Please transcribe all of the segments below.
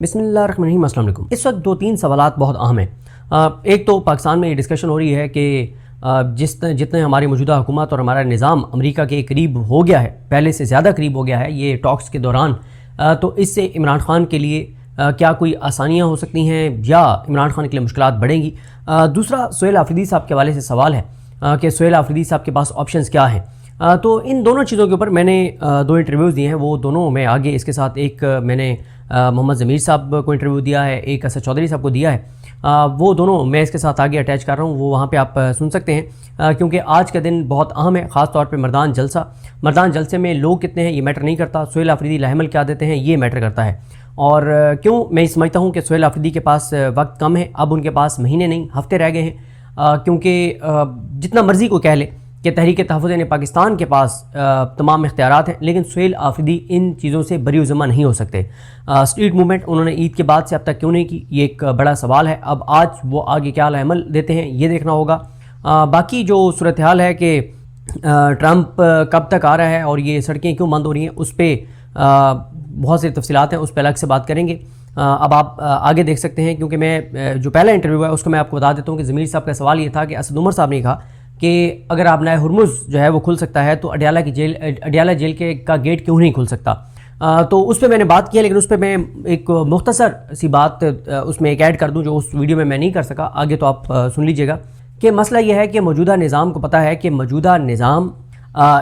بسم اللہ الرحمن الرحیم۔ السلام علیکم۔ اس وقت دو تین سوالات بہت اہم ہیں۔ ایک تو پاکستان میں یہ ڈسکشن ہو رہی ہے کہ جتنے ہماری موجودہ حکومت اور ہمارا نظام امریکہ کے قریب ہو گیا ہے، پہلے سے زیادہ قریب ہو گیا ہے یہ ٹاکس کے دوران، تو اس سے عمران خان کے لیے کیا کوئی آسانیاں ہو سکتی ہیں یا عمران خان کے لیے مشکلات بڑھیں گی۔ دوسرا سہیل آفریدی صاحب کے حوالے سے سوال ہے کہ سہیل آفریدی صاحب کے پاس آپشنز کیا ہیں۔ تو ان دونوں چیزوں کے اوپر میں نے دو انٹرویوز دیے ہیں، وہ دونوں میں آگے اس کے ساتھ ایک میں نے محمد ضمیر صاحب کو انٹرویو دیا ہے، ایک اسد چودھری صاحب کو دیا ہے، وہ دونوں میں اس کے ساتھ آگے اٹیچ کر رہا ہوں، وہ وہاں پہ آپ سن سکتے ہیں، کیونکہ آج کا دن بہت اہم ہے، خاص طور پہ مردان جلسے میں لوگ کتنے ہیں یہ میٹر نہیں کرتا، سہیل آفریدی لاحمل کیا دیتے ہیں یہ میٹر کرتا ہے۔ اور کیوں میں سمجھتا ہوں کہ سہیل آفریدی کے پاس وقت کم ہے، اب ان کے پاس مہینے نہیں ہفتے رہ گئے ہیں، کیونکہ جتنا مرضی کو کہہ لے کہ تحریک تحفظ پاکستان کے پاس تمام اختیارات ہیں، لیکن سہیل آفریدی ان چیزوں سے بری و ذمہ نہیں ہو سکتے۔ اسٹریٹ موومنٹ انہوں نے عید کے بعد سے اب تک کیوں نہیں کی، یہ ایک بڑا سوال ہے۔ اب آج وہ آگے کیا عمل دیتے ہیں یہ دیکھنا ہوگا۔ باقی جو صورتحال ہے کہ ٹرمپ کب تک آ رہا ہے اور یہ سڑکیں کیوں بند ہو رہی ہیں، اس پہ بہت سی تفصیلات ہیں، اس پہ الگ سے بات کریں گے۔ اب آپ آگے دیکھ سکتے ہیں، کیونکہ میں جو پہلا انٹرویو ہے اس کو میں آپ کو بتا دیتا ہوں کہ ضمیر صاحب کا سوال یہ تھا کہ اسد عمر صاحب نے کہا کہ اگر آپ نئے ہرمز جو ہے وہ کھل سکتا ہے تو اڈیالہ جیل کا گیٹ کیوں نہیں کھل سکتا۔ تو اس پہ میں نے بات کی ہے، لیکن اس پہ میں ایک مختصر سی بات اس میں ایک ایڈ کر دوں جو اس ویڈیو میں نہیں کر سکا، آگے تو آپ سن لیجئے گا کہ مسئلہ یہ ہے کہ موجودہ نظام کو پتہ ہے کہ موجودہ نظام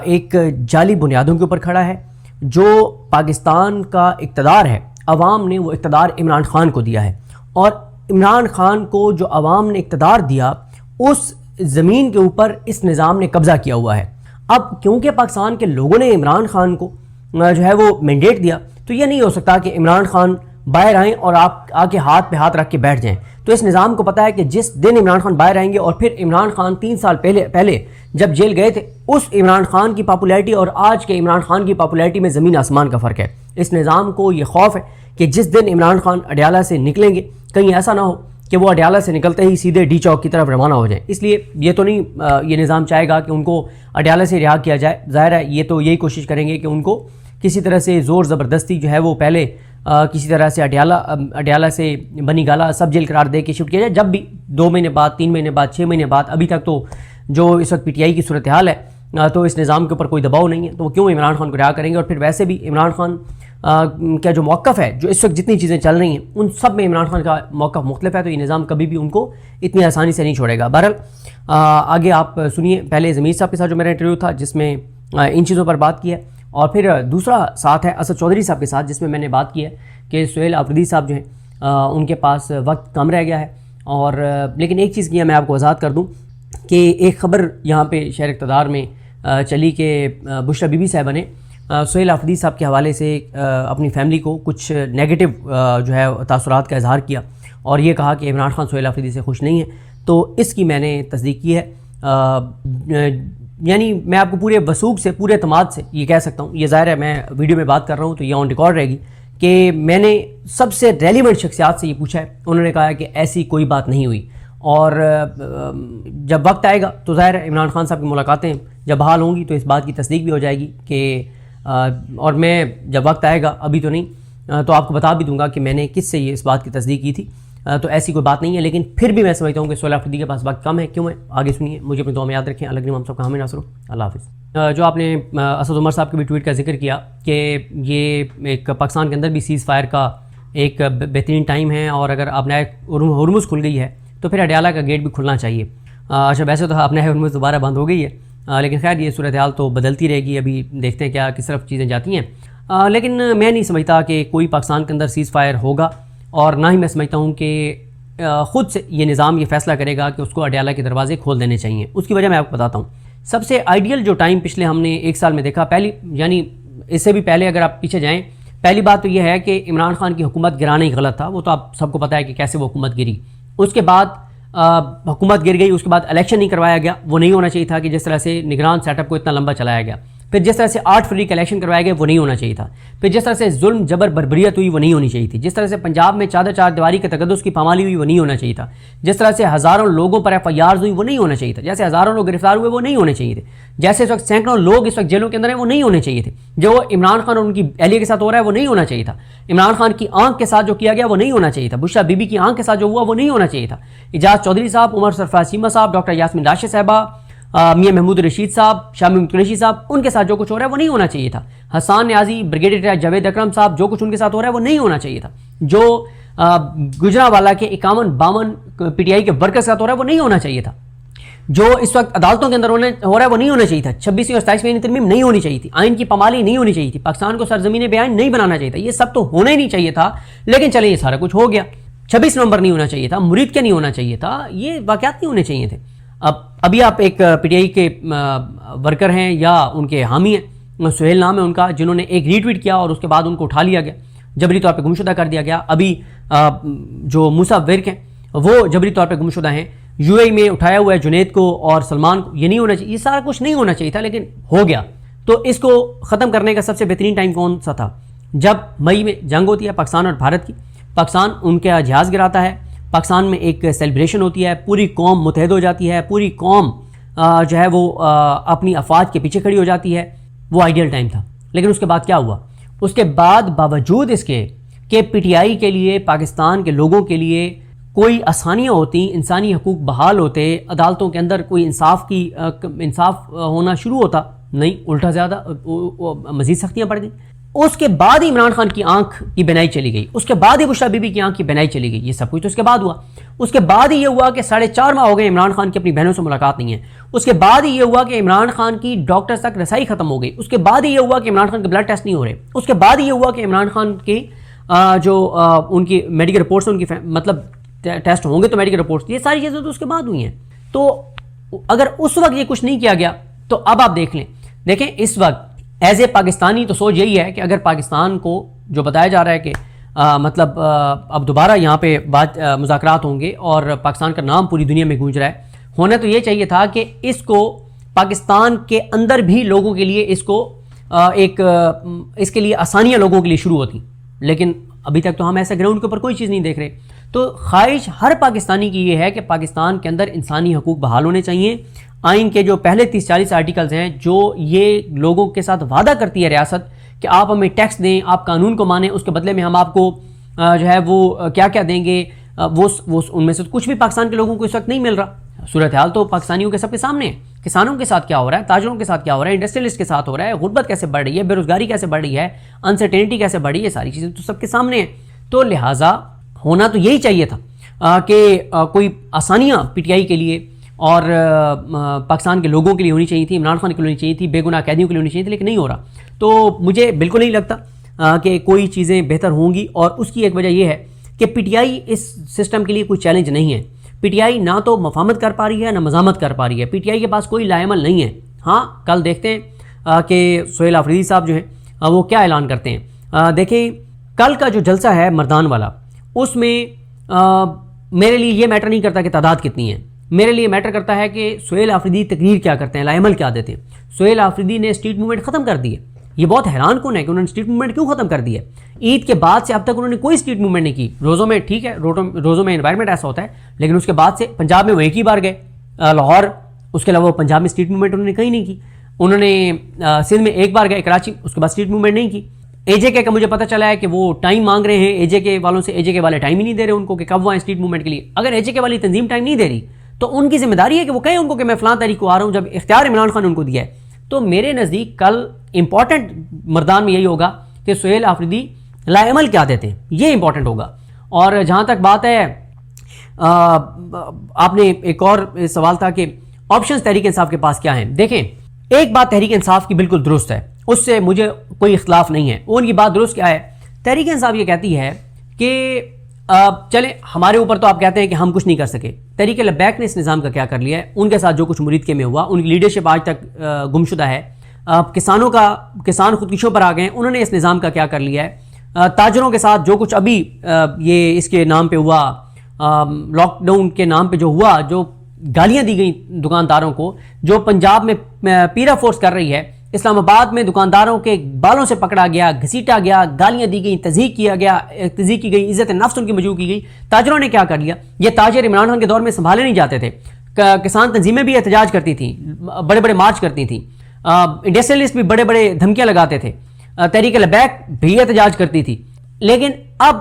ایک جعلی بنیادوں کے اوپر کھڑا ہے۔ جو پاکستان کا اقتدار ہے، عوام نے وہ اقتدار عمران خان کو دیا ہے، اور عمران خان کو جو عوام نے اقتدار دیا اس زمین کے اوپر اس نظام نے قبضہ کیا ہوا ہے۔ اب کیونکہ پاکستان کے لوگوں نے عمران خان کو جو ہے وہ مینڈیٹ دیا، تو یہ نہیں ہو سکتا کہ عمران خان باہر آئیں اور آپ آ کے ہاتھ پہ ہاتھ رکھ کے بیٹھ جائیں۔ تو اس نظام کو پتہ ہے کہ جس دن عمران خان باہر آئیں گے، اور پھر عمران خان 3 سال پہلے جب جیل گئے تھے، اس عمران خان کی پاپولیرٹی اور آج کے عمران خان کی پاپولیرٹی میں زمین آسمان کا فرق ہے۔ اس نظام کو یہ خوف ہے کہ جس دن عمران خان اڈیالہ سے نکلیں گے، کہیں ایسا نہ ہو کہ وہ اڈیالہ سے نکلتے ہی سیدھے ڈی چوک کی طرف روانہ ہو جائیں۔ اس لیے یہ تو نہیں یہ نظام چاہے گا کہ ان کو اڈیالہ سے رہا کیا جائے، ظاہر ہے یہ تو یہی کوشش کریں گے کہ ان کو کسی طرح سے زور زبردستی جو ہے وہ پہلے کسی طرح سے اڈیالہ سے بنی گالا سب جیل قرار دے کے شفٹ کیا جائے، جب بھی 2 مہینے بعد، 3 مہینے بعد، 6 مہینے بعد۔ ابھی تک تو جو اس وقت پی ٹی آئی کی صورتحال ہے تو اس نظام کے اوپر کوئی دباؤ نہیں ہے، تو وہ کیوں عمران خان کو رہا کریں گے۔ اور پھر ویسے بھی عمران خان کا جو موقف ہے، جو اس وقت جتنی چیزیں چل رہی ہیں ان سب میں عمران خان کا موقف مختلف ہے، تو یہ نظام کبھی بھی ان کو اتنی آسانی سے نہیں چھوڑے گا۔ بہرحال آگے آپ سنیے پہلے ضمیر صاحب کے ساتھ جو میرا انٹرویو تھا جس میں ان چیزوں پر بات کی ہے، اور پھر دوسرا ساتھ ہے اسد چودھری صاحب کے ساتھ جس میں میں نے بات کی ہے کہ سہیل آفریدی صاحب جو ہیں ان کے پاس وقت کم رہ گیا ہے، اور لیکن ایک چیز کی میں آپ کو وضاحت کر دوں کہ ایک خبر یہاں پہ شہر اقتدار میں چلی کہ بشرا بی بی صاحبہ نے سہیل آفریدی صاحب کے حوالے سے اپنی فیملی کو کچھ نیگیٹو جو ہے تاثرات کا اظہار کیا، اور یہ کہا کہ عمران خان سہیل آفریدی سے خوش نہیں ہے۔ تو اس کی میں نے تصدیق کی ہے، یعنی میں آپ کو پورے وثوق سے، پورے اعتماد سے یہ کہہ سکتا ہوں، یہ ظاہر ہے میں ویڈیو میں بات کر رہا ہوں تو یہ آن ریکارڈ رہے گی کہ میں نے سب سے ریلیونٹ شخصیات سے یہ پوچھا ہے، انہوں نے کہا کہ ایسی کوئی بات نہیں ہوئی، اور جب وقت آئے گا تو ظاہر ہے عمران خان صاحب کی ملاقاتیں جب حال ہوں گی تو اس بات کی تصدیق بھی ہو جائے گی کہ اور میں جب وقت آئے گا، ابھی تو نہیں، تو آپ کو بتا بھی دوں گا کہ میں نے کس سے یہ اس بات کی تصدیق کی تھی۔ تو ایسی کوئی بات نہیں ہے، لیکن پھر بھی میں سمجھتا ہوں کہ سہیل آفریدی کے پاس وقت کم ہے۔ کیوں ہے آگے سنیے، مجھے اپنی دعا میں یاد رکھیں۔ اللہ کریم ہم سب کا حامی ناصر ہو۔ اللہ حافظ۔ جو آپ نے اسد عمر صاحب کے بھی ٹویٹ کا ذکر کیا کہ یہ ایک پاکستان کے اندر بھی سیز فائر کا ایک بہترین ٹائم ہے، اور اگر آپ نئے ہرمز کھل گئی ہے تو پھر اڈیالہ کا گیٹ بھی کھلنا چاہیے۔ اچھا ویسے تو آپ نئے ہرمز دوبارہ بند ہو گئی ہے، لیکن خیر یہ صورتحال تو بدلتی رہے گی، ابھی دیکھتے ہیں کیا کس طرف چیزیں جاتی ہیں۔ لیکن میں نہیں سمجھتا کہ کوئی پاکستان کے اندر سیز فائر ہوگا، اور نہ ہی میں سمجھتا ہوں کہ خود سے یہ نظام یہ فیصلہ کرے گا کہ اس کو اڈیالہ کے دروازے کھول دینے چاہیے۔ اس کی وجہ میں آپ کو بتاتا ہوں۔ سب سے آئیڈیل جو ٹائم پچھلے ہم نے 1 سال میں دیکھا، یعنی اس سے بھی پہلے اگر آپ پیچھے جائیں، پہلی بات تو یہ ہے کہ عمران خان کی حکومت گرانا ہی غلط تھا، وہ تو آپ سب کو پتہ ہے کہ کیسے وہ حکومت گری۔ اس کے بعد حکومت گر گئی، اس کے بعد الیکشن نہیں کروایا گیا، وہ نہیں ہونا چاہیے تھا کہ جس طرح سے نگران سیٹ اپ کو اتنا لمبا چلایا گیا۔ پھر جس طرح سے 8 فروری کا الیکشن کروایا گیا وہ نہیں ہونا چاہیے تھا، پھر جس طرح سے ظلم جبر بربریت ہوئی وہ نہیں ہونی چاہیے تھی، جس طرح سے پنجاب میں چار دیواری کے تقدس کی پامالی ہوئی وہ نہیں ہونا چاہیے تھا، جس طرح سے ہزاروں لوگوں پر FIRs ہوئی وہ نہیں ہونا چاہیے تھا، جیسے ہزاروں لوگ گرفتار ہوئے وہ نہیں ہونے چاہیے تھے، جیسے اس وقت سینکڑوں لوگ اس وقت جیلوں کے اندر ہیں وہ نہیں ہونے چاہیے تھے، جو عمران خان اور ان کی اہلیہ کے ساتھ ہو رہا ہے وہ نہیں ہونا چاہیے تھا، عمران خان کی آنکھ کے ساتھ جو کیا گیا وہ نہیں ہونا چاہیے تھا، بشرا بی بی کی آنکھ کے ساتھ جو ہوا وہ نہیں ہونا چاہیے تھا، اعجاز چودھری صاحب، عمر سرفراز چیمہ صاحب، ڈاکٹر یاسمین راشد صاحبہ، میاں محمود رشید صاحب، شاہ محمود قریشی صاحب، ان کے ساتھ جو کچھ ہو رہا ہے وہ نہیں ہونا چاہیے تھا، حسان نیازی، بریگیڈیئر جاوید اکرم صاحب، جو کچھ ان کے ساتھ ہو رہا ہے وہ نہیں ہونا چاہیے تھا، جو گجرانوالہ کے 51-52 PTI کے ورکرز کے ساتھ ہو رہا ہے وہ نہیں ہونا چاہیے تھا، جو اس وقت عدالتوں کے اندر ہو رہا ہے وہ نہیں ہونا چاہیے تھا، 26ویں اور 27ویں ترمیم نہیں ہونی چاہیے تھی، آئین کی پامالی نہیں ہونی چاہیے تھی، پاکستان کو سرزمین بیان نہیں بنانا چاہیے تھا، یہ سب تو ہونا ہی نہیں چاہیے تھا، لیکن چلیں یہ سارا کچھ ہو گیا، 26 نومبر نہیں ہونا چاہیے تھا، مرید کے نہیں ہونا چاہیے تھا، یہ واقعات نہیں ہونے چاہیے تھے۔ ابھی آپ ایک PTI کے ورکر ہیں یا ان کے حامی ہیں، سہیل نام ہے ان کا، جنہوں نے ایک ری ٹویٹ کیا اور اس کے بعد ان کو اٹھا لیا گیا، جبری طور پہ گمشدہ کر دیا گیا۔ ابھی جو موسیٰ ورک ہیں وہ جبری طور پہ گمشدہ ہیں، UAE میں اٹھایا ہوا ہے جنید کو اور سلمان کو، یہ نہیں ہونا چاہیے، یہ سارا کچھ نہیں ہونا چاہیے تھا لیکن ہو گیا۔ تو اس کو ختم کرنے کا سب سے بہترین ٹائم کون سا تھا؟ جب مئی میں جنگ ہوتی ہے پاکستان اور بھارت کی، پاکستان ان کا جہاز گراتا ہے، پاکستان میں ایک سیلیبریشن ہوتی ہے، پوری قوم متحد ہو جاتی ہے، پوری قوم جو ہے وہ اپنی افواج کے پیچھے کھڑی ہو جاتی ہے، وہ آئیڈیل ٹائم تھا۔ لیکن اس کے بعد کیا ہوا؟ اس کے بعد باوجود اس کے کہ PTI کے لیے، پاکستان کے لوگوں کے لیے کوئی آسانیاں ہوتی، انسانی حقوق بحال ہوتے، عدالتوں کے اندر کوئی انصاف ہونا شروع ہوتا، نہیں، الٹا زیادہ مزید سختیاں پڑ گئیں۔ اس کے بعد ہی عمران خان کی آنکھ کی بینائی چلی گئی، اس کے بعد ہی بشرا بی بی کی آنکھ کی بینائی چلی گئی، یہ سب کچھ تو اس کے بعد ہوا۔ اس کے بعد ہی یہ ہوا کہ 4.5 ماہ ہو گئے عمران خان کی اپنی بہنوں سے ملاقات نہیں ہے۔ اس کے بعد ہی یہ ہوا کہ عمران خان کی ڈاکٹرز تک رسائی ختم ہو گئی۔ اس کے بعد ہی یہ ہوا کہ عمران خان کے بلڈ ٹیسٹ نہیں ہو رہے۔ اس کے بعد ہی یہ ہوا کہ عمران خان کی ان کی میڈیکل رپورٹس، ان کی مطلب ٹیسٹ ہوں گے تو میڈیکل رپورٹس، یہ ساری چیزیں تو اس کے بعد ہوئی ہیں۔ تو اگر اس وقت یہ کچھ نہیں کیا گیا تو اب آپ دیکھیں اس وقت ایز اے پاکستانی تو سوچ یہی ہے کہ اگر پاکستان کو جو بتایا جا رہا ہے کہ مطلب اب دوبارہ یہاں پہ مذاکرات ہوں گے اور پاکستان کا نام پوری دنیا میں گونج رہا ہے، ہونا تو یہ چاہیے تھا کہ اس کو پاکستان کے اندر بھی لوگوں کے لیے اس کے لیے آسانیاں لوگوں کے لیے شروع ہوتی، لیکن ابھی تک تو ہم ایسا گراؤنڈ کے اوپر کوئی چیز نہیں دیکھ رہے۔ تو خواہش ہر پاکستانی کی یہ ہے کہ پاکستان کے اندر انسانی حقوق بحال ہونے چاہیے، آئین کے جو پہلے 30-40 آرٹیکلز ہیں جو یہ لوگوں کے ساتھ وعدہ کرتی ہے ریاست کہ آپ ہمیں ٹیکس دیں، آپ قانون کو مانیں، اس کے بدلے میں ہم آپ کو جو ہے وہ کیا کیا دیں گے، وہ ان میں سے کچھ بھی پاکستان کے لوگوں کو اس وقت نہیں مل رہا۔ صورتحال تو پاکستانیوں کے سب کے سامنے ہے، کسانوں کے ساتھ کیا ہو رہا ہے، تاجروں کے ساتھ کیا ہو رہا ہے، انڈسٹریلسٹ کے ساتھ ہو رہا ہے، غربت کیسے بڑھ رہی ہے، بے روزگاری کیسے بڑھ رہی ہے، انسرٹینٹی کیسے بڑھ رہی ہے، ساری چیزیں تو سب کے سامنے ہیں۔ تو لہٰذا ہونا تو یہی چاہیے تھا کہ کوئی آسانیاں PTI کے لیے اور پاکستان کے لوگوں کے لیے ہونی چاہیے تھی، عمران خان کے لیے ہونی چاہیے تھی، بے گناہ قیدیوں کے لیے ہونی چاہیے تھی، لیکن نہیں ہو رہا۔ تو مجھے بالکل نہیں لگتا کہ کوئی چیزیں بہتر ہوں گی، اور اس کی ایک وجہ یہ ہے کہ PTI اس سسٹم کے لیے کوئی چیلنج نہیں ہے۔ PTI نہ تو مفاہمت کر پا رہی ہے نہ مزاحمت کر پا رہی ہے، PTI کے پاس کوئی لائے عمل نہیں ہے۔ ہاں کل دیکھتے ہیں کہ سہیل آفریدی صاحب جو ہیں وہ کیا اعلان کرتے ہیں۔ دیکھیں کل کا جو جلسہ ہے مردان والا، اس میں میرے لیے یہ میٹر نہیں کرتا کہ تعداد کتنی ہے، میرے لیے میٹر کرتا ہے کہ سہیل آفریدی تقریر کیا کرتے ہیں، لائے عمل کیا دیتے ہیں۔ سہیل آفریدی نے اسٹریٹ موومنٹ ختم کر دی ہے، یہ بہت حیران کن ہے کہ انہوں نے اسٹریٹ موومنٹ کیوں ختم کر دی ہے۔ عید کے بعد سے اب تک انہوں نے کوئی اسٹریٹ موومنٹ نہیں کی۔ روزوں میں ٹھیک ہے، روزوں میں انوائرمنٹ ایسا ہوتا ہے، لیکن اس کے بعد سے پنجاب میں وہ ایک ہی بار گئے لاہور، اس کے علاوہ پنجاب میں اسٹریٹ موومنٹ انہوں نے کہیں نہیں کی۔ انہوں نے سندھ میں ایک بار گئے کراچی، اس کے بعد اسٹریٹ موومنٹ نہیں کی۔ AJK کا مجھے پتہ چلا ہے کہ وہ ٹائم مانگ رہے ہیں AJK والوں سے، AJK والے ٹائم ہی نہیں دے رہے ان کو کہ کب وہ اسٹریٹ موومنٹ کے لیے۔ اگر AJK والی تنظیم ٹائم نہیں دے رہی تو ان کی ذمہ داری ہے کہ وہ کہیں ان کو کہ میں فلاں تاریخ کو آ رہا ہوں، جب اختیار عمران خان ان کو دیا ہے۔ تو میرے نزدیک کل امپورٹنٹ مردان میں یہی ہوگا کہ سہیل آفریدی لائے عمل کیا دیتے ہیں، یہ امپورٹنٹ ہوگا۔ اور جہاں تک بات ہے آپ نے ایک اور سوال تھا کہ آپشنز تحریک انصاف کے پاس کیا ہیں۔ دیکھیں ایک بات تحریک انصاف کی بالکل درست ہے، اس سے مجھے کوئی اختلاف نہیں ہے۔ ان کی بات درست کیا ہے؟ تحریک انصاف یہ کہتی ہے کہ چلیں ہمارے اوپر تو آپ کہتے ہیں کہ ہم کچھ نہیں کر سکے، تحریک لبیک نے اس نظام کا کیا کر لیا ہے، ان کے ساتھ جو کچھ مرید کے میں ہوا، ان کی لیڈرشپ آج تک گمشدہ ہے۔ کسان خودکشیوں پر آ گئے، انہوں نے اس نظام کا کیا کر لیا ہے۔ تاجروں کے ساتھ جو کچھ ابھی یہ اس کے نام پہ ہوا، لاک ڈاؤن کے نام پہ جو ہوا، جو گالیاں دی گئیں دکانداروں کو، جو پنجاب میں پیرا فورس کر رہی ہے اسلام آباد میں دکانداروں کے بالوں سے پکڑا گیا، گھسیٹا گیا، گالیاں دی گئیں، تضحیق کیا گیا، تضحیق کی گئی، عزت نفس ان کی مجروح کی گئی۔ تاجروں نے کیا کر لیا؟ یہ تاجر عمران خان کے دور میں سنبھالے نہیں جاتے تھے، کسان تنظیمیں بھی احتجاج کرتی تھیں، بڑے بڑے مارچ کرتی تھیں، انڈسٹریلسٹ بھی بڑے بڑے دھمکیاں لگاتے تھے، تحریک لبیک بھی احتجاج کرتی تھی۔ لیکن اب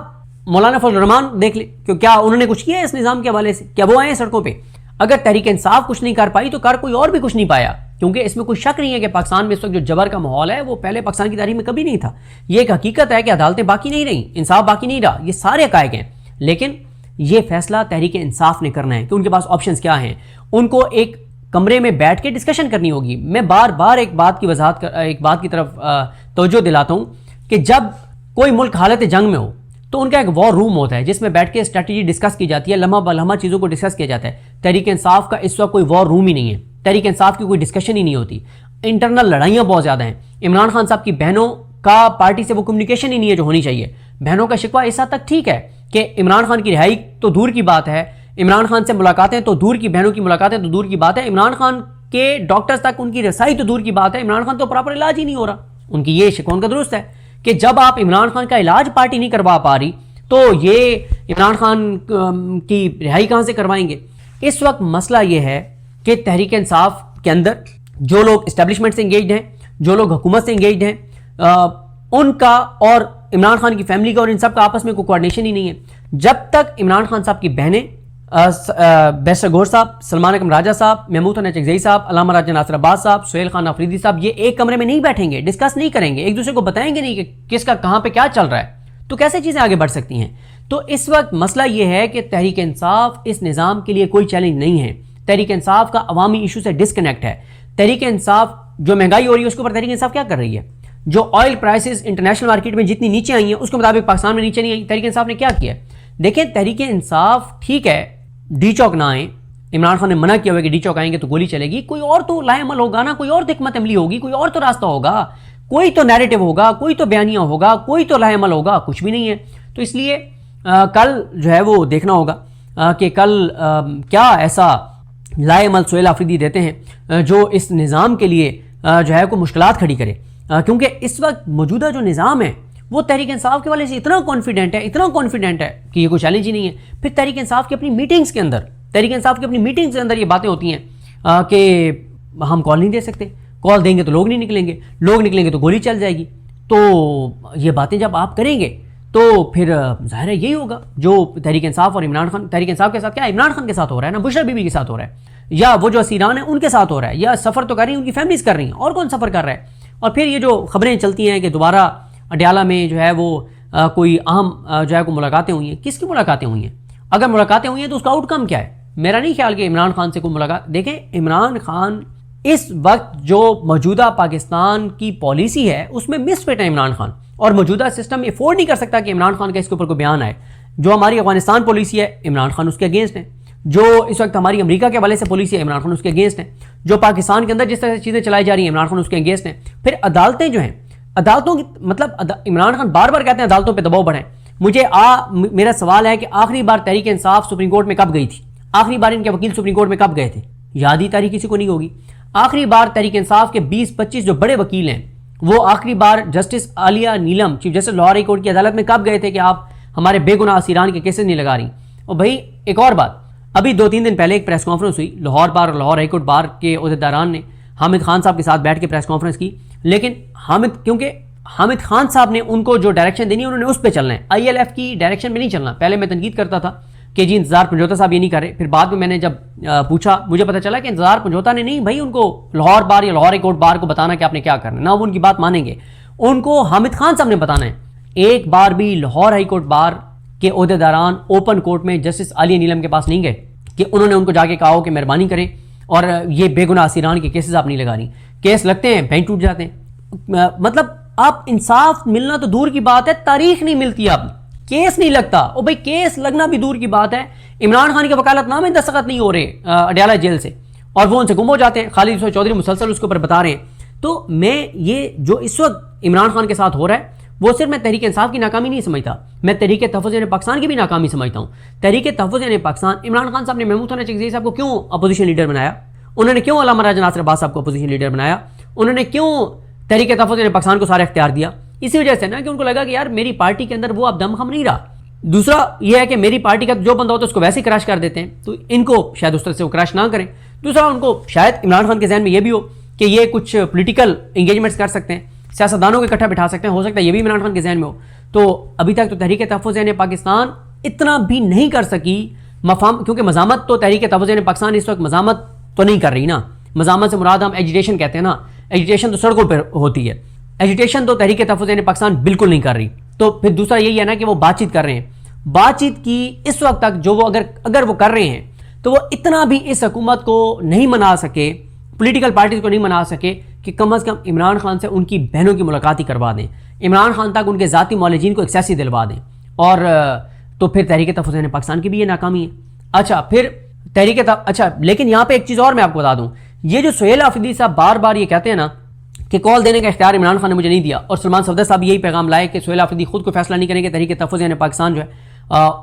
مولانا فضل الرحمان دیکھ لیں کہ کیا انہوں نے کچھ کیا ہے اس نظام کے حوالے سے؟ کیا وہ آئے ہیں سڑکوں پہ؟ اگر تحریک انصاف کچھ نہیں کر پائی تو کوئی اور بھی کچھ نہیں پایا، کیونکہ اس میں کوئی شک نہیں ہے کہ پاکستان میں اس وقت جو جبر کا ماحول ہے وہ پہلے پاکستان کی تاریخ میں کبھی نہیں تھا۔ یہ ایک حقیقت ہے کہ عدالتیں باقی نہیں رہیں، انصاف باقی نہیں رہا، یہ سارے حقائق ہیں۔ لیکن یہ فیصلہ تحریک انصاف نے کرنا ہے کہ ان کے پاس آپشنز کیا ہیں، ان کو ایک کمرے میں بیٹھ کے ڈسکشن کرنی ہوگی۔ میں بار بار ایک بات کی طرف توجہ دلاتا ہوں کہ جب کوئی ملک حالت جنگ میں ہو تو ان کا ایک وار روم ہوتا ہے جس میں بیٹھ کے اسٹریٹجی ڈسکس کی جاتی ہے، لمحہ بلمحہ چیزوں کو ڈسکس کیا جاتا ہے۔ تحریک انصاف کا اس وقت کوئی وار روم ہی نہیں ہے، تحریک انصاف کی کوئی ڈسکشن ہی نہیں ہوتی، انٹرنل لڑائیاں بہت زیادہ ہیں۔ عمران خان صاحب کی بہنوں کا پارٹی سے وہ کمیونیکیشن ہی نہیں ہے جو ہونی چاہیے۔ بہنوں کا شکوہ اس حد تک ٹھیک ہے کہ عمران خان کی رہائی تو دور کی بات ہے، عمران خان سے ملاقاتیں تو دور کی، بہنوں کی ملاقاتیں تو دور کی بات ہے، عمران خان کے ڈاکٹرز تک ان کی رسائی تو دور کی بات ہے، عمران خان تو پراپر علاج ہی نہیں ہو رہا۔ ان کی یہ شکوہ ان کا درست ہے کہ جب آپ عمران خان کا علاج پارٹی نہیں کروا پا رہی تو یہ عمران خان کی رہائی کہاں سے کروائیں گے؟ اس وقت مسئلہ یہ ہے کہ تحریک انصاف کے اندر جو لوگ اسٹیبلشمنٹ سے انگیجڈ ہیں، جو لوگ حکومت سے انگیجڈ ہیں، ان کا اور عمران خان کی فیملی کا اور ان سب کا آپس میں کوئی کوارڈینیشن ہی نہیں ہے۔ جب تک عمران خان صاحب کی بہنیں بیسر گور صاحب، سلمان اکرم راجہ صاحب، محمود حسین چکزئی صاحب، علامہ راجہ ناصر عباس صاحب، سہیل خان آفریدی صاحب یہ ایک کمرے میں نہیں بیٹھیں گے، ڈسکس نہیں کریں گے، ایک دوسرے کو بتائیں گے نہیں کہ کس کا کہاں پہ کیا چل رہا ہے، تو کیسے چیزیں آگے بڑھ سکتی ہیں؟ تو اس وقت مسئلہ یہ ہے کہ تحریک انصاف اس نظام کے لیے کوئی چیلنج نہیں ہے۔ تحریک انصاف کا عوامی ایشو سے ڈسکنیکٹ ہے۔ تحریک انصاف جو مہنگائی ہو رہی ہے اس کے اوپر تحریک انصاف کیا کر رہی ہے؟ جو آئل پرائسز انٹرنیشنل مارکیٹ میں جتنی نیچے آئی ہیں اس کے مطابق پاکستان میں نیچے نہیں آئی، تحریک انصاف نے کیا کیا ہے؟ دیکھیں تحریک انصاف ٹھیک ہے ڈی چوک نہ آئیں، عمران خان نے منع کیا ہوا کہ ڈی چوک آئیں گے تو گولی چلے گی، کوئی اور تو لائے عمل ہوگا نا، کوئی اور تو حکمت عملی ہوگی، کوئی اور تو راستہ ہوگا، کوئی تو نیریٹو ہوگا، کوئی تو بیانیہ ہوگا، کوئی تو لائے عمل ہوگا، کچھ بھی نہیں ہے۔ تو اس لیے کل جو ہے وہ دیکھنا ہوگا کہ کل کیا ایسا لائے عمل سہیل آفریدی دیتے ہیں جو اس نظام کے لیے جو ہے کوئی مشکلات کھڑی کرے، کیونکہ اس وقت موجودہ جو نظام ہے وہ تحریک انصاف کے والے سے اتنا کانفیڈنٹ ہے کہ یہ کوئی چیلنج ہی نہیں ہے۔ پھر تحریک انصاف کی اپنی میٹنگز کے اندر یہ باتیں ہوتی ہیں کہ ہم کال نہیں دے سکتے، کال دیں گے تو لوگ نہیں نکلیں گے، لوگ نکلیں گے تو گولی چل جائے گی۔ تو یہ باتیں جب آپ کریں گے تو پھر ظاہر ہے یہی ہوگا جو تحریک انصاف اور عمران خان، تحریک انصاف کے ساتھ کیا عمران خان کے ساتھ ہو رہا ہے نا، بشرا بی بی کے ساتھ ہو رہا ہے، یا وہ جو اسیران ہیں ان کے ساتھ ہو رہا ہے، یا سفر تو کر رہی ہیں ان کی فیملیز کر رہی ہیں، اور کون سفر کر رہا ہے؟ اور پھر یہ جو خبریں چلتی ہیں کہ دوبارہ اڈیالہ میں جو ہے وہ کوئی اہم جو ہے کوئی ملاقاتیں ہوئی ہیں، کس کی ملاقاتیں ہوئی ہیں؟ اگر ملاقاتیں ہوئی ہیں تو اس کا آؤٹ کم کیا ہے؟ میرا نہیں خیال کہ عمران خان سے کوئی ملاقات، دیکھیں عمران خان اس وقت جو موجودہ پاکستان کی پالیسی ہے اس میں مس فٹ ہے عمران خان، اور موجودہ سسٹم افورڈ نہیں کر سکتا کہ عمران خان کا اس کے اوپر کوئی بیان آئے۔ جو ہماری افغانستان پالیسی ہے عمران خان اس کے اگینسٹ ہیں، جو اس وقت ہماری امریکہ کے حوالے سے پالیسی ہے عمران خان اس کے اگینسٹ ہیں، جو پاکستان کے اندر جس طرح سے چیزیں چلائی جا رہی ہیں عمران خان اس کے اگینسٹ ہیں۔ پھر عدالتیں جو ہیں، عدالتوں کی مطلب عمران خان بار بار کہتے ہیں عدالتوں پہ دباؤ بڑھائیں۔ میرا سوال ہے کہ آخری بار تحریک انصاف سپریم کورٹ میں کب گئی تھی؟ آخری بار ان کے وکیل سپریم کورٹ میں کب گئے تھے؟ یاد ہی تاریخ کسی کو نہیں ہوگی۔ آخری بار تحریک انصاف کے 20-25 جو بڑے وکیل ہیں وہ آخری بار justice Aliya Neelam, chief justice Lahore high court کی عدالت میں کب گئے تھے کہ آپ ہمارے بے گناہ اسیران کے کیسز نہیں لگا رہی؟ اور بھائی ایک اور بات، ابھی 2-3 دن پہلے ایک پریس کانفرنس ہوئی، لاہور بار اور لاہور ہائی کورٹ بار کے عہدیداران نے حامد خان صاحب کے ساتھ بیٹھ کے پریس کانفرنس کی، لیکن حامد خان صاحب نے ان کو جو ڈائریکشن دینی انہوں نے اس پہ چلنا ہے، آئی ایل ایف کی ڈائریکشن میں نہیں چلنا۔ پہلے میں تنقید کرتا تھا کہ جی انتظار پنجوتا صاحب یہ نہیں کر رہے، پھر بعد میں نے جب پوچھا مجھے پتا چلا کہ انتظار پنجوتا نے نہیں بھائی ان کو لاہور بار یا لاہور ہائی کورٹ بار کو بتانا کہ آپ نے کیا کرنا ہے، نہ وہ ان کی بات مانیں گے، ان کو حامد خان صاحب نے بتانا ہے۔ ایک بار بھی لاہور ہائی کورٹ بار کے عہدیداران اوپن کورٹ میں جسٹس عالیہ نیلم کے پاس نہیں گئے کہ انہوں نے ان کو جا کے کہا ہو کہ مہربانی کریں اور یہ بے گناہ اسیران کے کیسز آپ نہیں لگا رہی، کیس لگتے ہیں بینچ ٹوٹ جاتے ہیں۔ مطلب آپ انصاف ملنا تو دور کی بات ہے، تاریخ نہیں ملتی، اب کیس نہیں لگتا، اور بھائی کیس لگنا بھی دور کی بات ہے، عمران خان کے وکالت نامے دستخط نہیں ہو رہے اڈیالہ جیل سے، اور وہ ان سے گم ہو جاتے ہیں، خالد یوسف چودھری مسلسل اس کے اوپر بتا رہے ہیں۔ تو میں یہ جو اس وقت عمران خان کے ساتھ ہو رہا ہے وہ صرف میں تحریک انصاف کی ناکامی نہیں سمجھتا، میں تحریک تحفظ پاکستان کی بھی ناکامی سمجھتا ہوں۔ تحریک تحفظ پاکستان، عمران خان صاحب نے محمود حسین چکزئی صاحب کو کیوں اپوزیشن لیڈر بنایا؟ انہوں نے کیوں علامہ راجہ ناصر عباس صاحب کو اپوزیشن لیڈر بنایا؟ انہوں نے کیوں تحریک تحفظ پاکستان کو سارا اختیار دیا؟ اسی وجہ سے نا کہ ان کو لگا کہ یار میری پارٹی کے اندر وہ اب دم خم نہیں رہا. دوسرا یہ ہے کہ میری پارٹی کا جو بندہ ہوتا ہے اس کو ویسے ہی کراش کر دیتے ہیں, تو ان کو شاید اس طرح سے وہ کراش نہ کریں. دوسرا ان کو شاید عمران خان کے ذہن میں یہ بھی ہو کہ یہ کچھ پولیٹیکل انگیجمنٹس کر سکتے ہیں, سیاستدانوں کو اکٹھا بٹھا سکتے ہیں, ہو سکتا ہے یہ بھی عمران خان کے ذہن میں ہو. تو ابھی تک تو تحریک تحفظ پاکستان اتنا بھی نہیں کر سکی مفہوم, کیونکہ مزاحمت تو تحریک تحفظ پاکستان اس وقت مزاحمت تو نہیں کر رہی نا. مزاحمت سے مراد ہم ایجیٹیشن کہتے ہیں نا, ایجیٹیشن تو سڑکوں پر ہوتی ہے, ایجیٹیشن تو تحریک تحفظ پاکستان بالکل نہیں کر رہی. تو پھر دوسرا یہی ہے نا کہ وہ بات چیت کر رہے ہیں. بات چیت کی اس وقت تک جو وہ اگر وہ کر رہے ہیں تو وہ اتنا بھی اس حکومت کو نہیں منا سکے, پولیٹیکل پارٹیز کو نہیں منا سکے کہ کم از کم عمران خان سے ان کی بہنوں کی ملاقات ہی کروا دیں, عمران خان تک ان کے ذاتی معالجین کو ایکسیس ہی دلوا دیں. اور تو پھر تحریک تحفظ پاکستان کی بھی یہ ناکامی ہے. اچھا پھر لیکن یہاں پہ ایک چیز اور میں آپ کو بتا دوں, یہ جو سہیل آفریدی صاحب بار بار یہ کہتے ہیں نا کہ کال دینے کا اختیار عمران خان نے مجھے نہیں دیا, اور سلمان صفدر صاحب یہی پیغام لائے کہ سہیل آفریدی خود کو فیصلہ نہیں کریں گے, تحریک تحفظ پاکستان جو ہے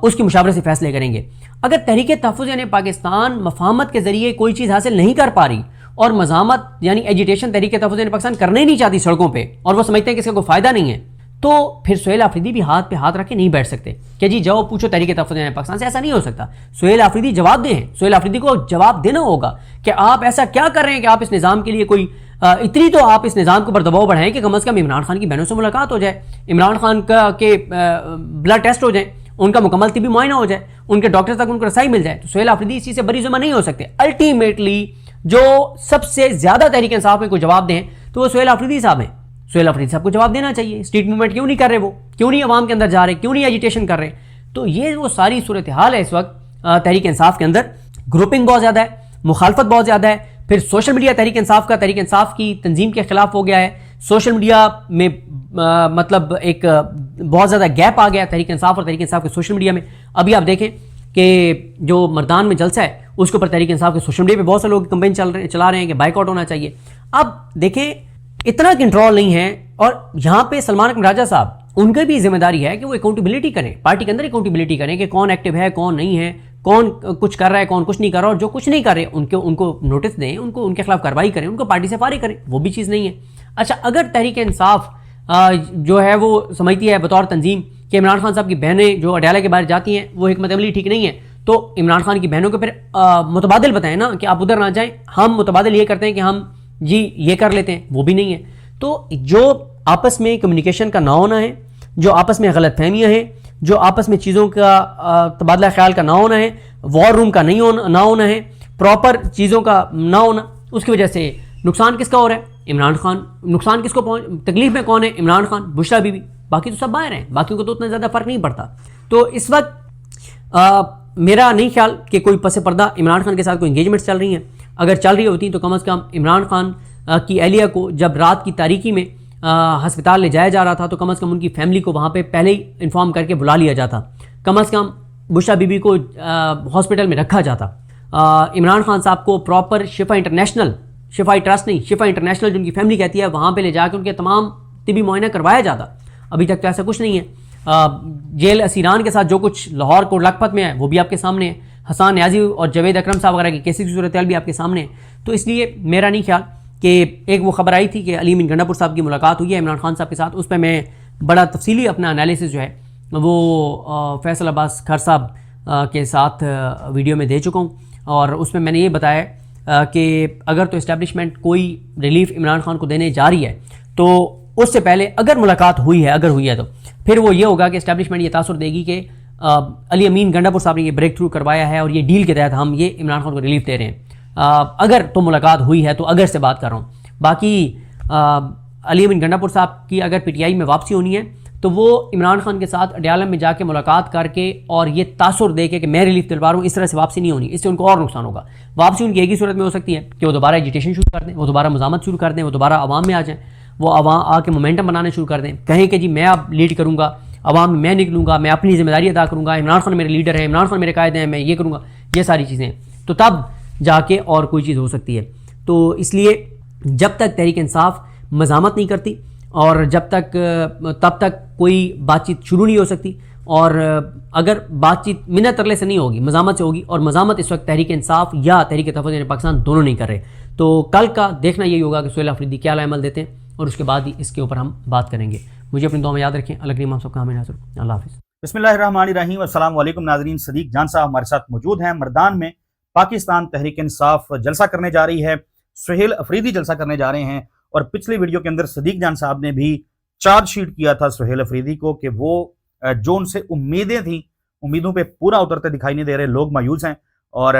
اس کی مشاورت سے فیصلے کریں گے. اگر تحریک تحفظ پاکستان مفاہمت کے ذریعے کوئی چیز حاصل نہیں کر پا رہی اور مزاحمت یعنی ایجیٹیشن تحریک تحفظ پاکستان کرنا ہی نہیں چاہتی سڑکوں پہ, اور وہ سمجھتے ہیں کہ اس کا کوئی فائدہ نہیں ہے, تو پھر سہیل آفریدی بھی ہاتھ پہ ہاتھ رکھ کے نہیں بیٹھ سکتے کہ جی جاؤ پوچھو تحریک تحفظ پاکستان سے. ایسا نہیں ہو سکتا. سہیل آفریدی جواب دیں, سہیل آفریدی کو جواب دینا ہوگا کہ آپ ایسا کیا کر رہے ہیں کہ آپ اس نظام کے لیے کوئی اتنی تو آپ اس نظام کے اوپر دباؤ بڑھائیں کہ کم از کم عمران خان کی بہنوں سے ملاقات ہو جائے, عمران خان کا کے بلڈ ٹیسٹ ہو جائیں, ان کا مکمل طبی معائنہ ہو جائے, ان کے ڈاکٹر تک ان کو رسائی مل جائے. تو سہیل آفریدی اس چیز سے بری ذمہ نہیں ہو سکتے. الٹیمیٹلی جو سب سے زیادہ تحریک انصاف میں کوئی جواب دیں تو وہ سہیل آفریدی صاحب ہیں. سہیل آفریدی صاحب کو جواب دینا چاہیے. اسٹریٹ موومنٹ کیوں نہیں کر رہے, وہ کیوں نہیں عوام کے اندر جا رہے, کیوں نہیں ایجیٹیشن کر رہے؟ تو یہ وہ ساری صورتحال ہے اس وقت تحریک انصاف کے اندر. گروپنگ بہت زیادہ ہے, مخالفت بہت زیادہ ہے. پھر سوشل میڈیا تحریک انصاف کی تنظیم کے خلاف ہو گیا ہے. سوشل میڈیا میں مطلب ایک بہت زیادہ گیپ آ گیا تحریک انصاف اور تحریک انصاف کے سوشل میڈیا میں. ابھی آپ دیکھیں کہ جو مردان میں جلسہ ہے اس کے اوپر تحریک انصاف کے سوشل میڈیا پہ بہت سے لوگ کمپین چلا رہے ہیں کہ بائیک آؤٹ ہونا چاہیے. اب دیکھیں اتنا کنٹرول نہیں ہے, اور یہاں پہ سلمان اکمل راجہ صاحب ان کی بھی ذمہ داری ہے کہ وہ اکاؤنٹیبلٹی کریں, پارٹی کے اندر اکاؤنٹیبلٹی کریں کہ کون ایکٹیو ہے کون نہیں ہے, کون کچھ کر رہا ہے کون کچھ نہیں کر رہا, اور جو کچھ نہیں کر رہے ان کو نوٹس دیں, ان کے خلاف کارروائی کریں, ان کو پارٹی سے فارغ کریں. وہ بھی چیز نہیں ہے. اچھا اگر تحریک انصاف جو ہے وہ سمجھتی ہے بطور تنظیم کہ عمران خان صاحب کی بہنیں جو اڈیالہ کے باہر جاتی ہیں وہ حکمت عملی ٹھیک نہیں ہے, تو عمران خان کی بہنوں کو پھر متبادل بتائیں نا کہ آپ ادھر نہ جائیں. ہم متبادل یہ کرتے ہیں کہ ہم جی یہ کر لیتے ہیں, وہ بھی نہیں ہے. تو جو آپس میں کمیونیکیشن کا نہ ہونا ہے, جو آپس میں غلط فہمیاں ہیں, جو آپس میں چیزوں کا تبادلہ خیال کا نہ ہونا ہے, وار روم کا نہ ہونا ہے, پراپر چیزوں کا نہ ہونا, اس کی وجہ سے نقصان کس کا ہو رہا ہے؟ عمران خان. نقصان کس کو تکلیف میں کون ہے؟ عمران خان, بشرا بی بی, باقی تو سب باہر ہیں, باقیوں کو تو اتنا زیادہ فرق نہیں پڑتا. تو اس وقت میرا نہیں خیال کہ کوئی پس پردہ عمران خان کے ساتھ کوئی انگیجمنٹس چل رہی ہیں. اگر چل رہی ہوتی تو کم از کم عمران خان کی اہلیہ کو جب رات کی تاریکی میں ہسپتال لے جایا جا رہا تھا تو کم از کم ان کی فیملی کو وہاں پہ پہلے ہی انفارم کر کے بلا لیا جاتا, کم از کم بشرا بی بی کو ہاسپٹل میں رکھا جاتا. عمران خان صاحب کو پراپر شفا انٹرنیشنل, شفا ٹرسٹ نہیں, شفا انٹرنیشنل جو ان کی فیملی کہتی ہے وہاں پہ لے جا کے ان کے تمام طبی معائنہ کروایا جاتا. ابھی تک تو ایسا کچھ نہیں ہے. جیل اسیران کے ساتھ جو کچھ لاہور کو لکھپت میں ہے وہ بھی آپ کے سامنے ہے. حسان نیازی اور جاوید اکرم صاحب وغیرہ کی کیسز کی صورتحال بھی آپ کے سامنے ہے. تو اس لیے میرا نہیں خیال کہ ایک وہ خبر آئی تھی کہ علیم گنڈا پور صاحب کی ملاقات ہوئی ہے عمران خان صاحب کے ساتھ, اس پہ میں بڑا تفصیلی اپنا انالیسس جو ہے وہ فیصل عباس کھر صاحب کے ساتھ ویڈیو میں دے چکا ہوں, اور اس میں نے یہ بتایا کہ اگر تو اسٹیبلشمنٹ کوئی ریلیف عمران خان کو دینے جا رہی ہے تو اس سے پہلے اگر ملاقات ہوئی ہے تو پھر وہ یہ ہوگا کہ اسٹیبلشمنٹ یہ تاثر دے گی کہ علی امین گنڈا پور صاحب نے یہ بریک تھرو کروایا ہے اور یہ ڈیل کے تحت ہم یہ عمران خان کو ریلیف دے رہے ہیں. اگر تو ملاقات ہوئی ہے تو اگر سے بات کر رہا ہوں. باقی علی امین گنڈا پور صاحب کی اگر پی ٹی آئی میں واپسی ہونی ہے تو وہ عمران خان کے ساتھ اڈیالہ میں جا کے ملاقات کر کے اور یہ تاثر دے کے کہ میں ریلیف دلوا رہا ہوں, اس طرح سے واپسی نہیں ہونی. اس سے ان کو اور نقصان ہوگا. واپسی ان کی ایک ہی صورت میں ہو سکتی ہے کہ وہ دوبارہ ایجیٹیشن شروع کر دیں, وہ دوبارہ مزاحمت شروع کر دیں, وہ دوبارہ عوام میں آ جائیں, وہ عوام آ کے مومنٹم بنانے شروع کر دیں, کہیں کہ جی میں اب لیڈ کروں گا, عوام میں نکلوں گا, میں اپنی ذمہ داری ادا کروں گا, عمران خان میرے لیڈر ہیں, عمران خان میرے قائد ہیں, میں یہ کروں گا, یہ ساری چیزیں, تو تب جا کے اور کوئی چیز ہو سکتی ہے. تو اس لیے جب تک تحریک انصاف مزاحمت نہیں کرتی اور جب تک تب تک کوئی بات چیت شروع نہیں ہو سکتی, اور اگر بات چیت منت ترلے سے نہیں ہوگی, مزاحمت سے ہوگی, اور مزاحمت اس وقت تحریک انصاف یا تحریک تحفظ پاکستان دونوں نہیں کر رہے, تو کل کا دیکھنا یہی ہوگا کہ سہیل آفریدی کیا عمل دیتے ہیں اور اس کے بعد ہی اس کے اوپر ہم بات کریں گے. مجھے اپنی دعا میں یاد رکھیں. اللہ کریم آپ سب کا حامی ناصر. اللہ حافظ. بسم اللہ الرحمن الرحیم. السلام علیکم ناظرین. صدیق جان صاحب ہمارے ساتھ موجود ہیں. مردان میں پاکستان تحریک انصاف جلسہ کرنے جا رہی ہے. سہیل آفریدی جلسہ کرنے جا رہے ہیں اور پچھلی ویڈیو کے اندر صدیق جان صاحب نے بھی چارج شیٹ کیا تھا سہیل آفریدی کو کہ وہ جو ان سے امیدیں تھیں امیدوں پہ پورا اترتے دکھائی نہیں دے رہے. لوگ مایوس ہیں اور